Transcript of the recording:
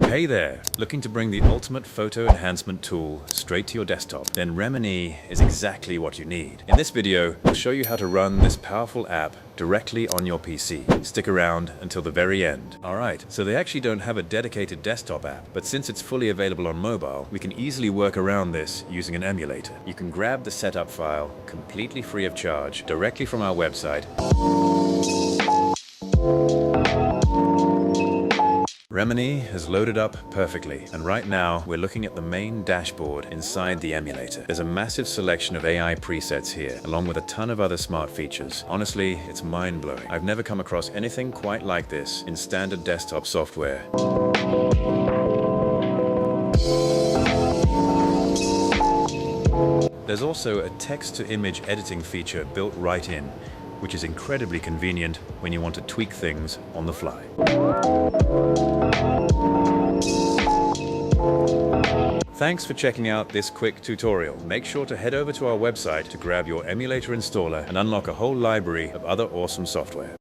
Hey there, looking to bring the ultimate photo enhancement tool straight to your desktop? Then Remini is exactly what you need. In this video, I'll show you how to run this powerful app directly on your PC. Stick around until the very end. Alright, so they actually don't have a dedicated desktop app, but since it's fully available on mobile, we can easily work around this using an emulator. You can grab the setup file completely free of charge directly from our website. Remini has loaded up perfectly, and right now we're looking at the main dashboard inside the emulator. There's a massive selection of AI presets here, along with a ton of other smart features. Honestly, it's mind-blowing. I've never come across anything quite like this in standard desktop software. There's also a text-to-image editing feature built right in, which is incredibly convenient when you want to tweak things on the fly. Thanks for checking out this quick tutorial. Make sure to head over to our website to grab your emulator installer and unlock a whole library of other awesome software.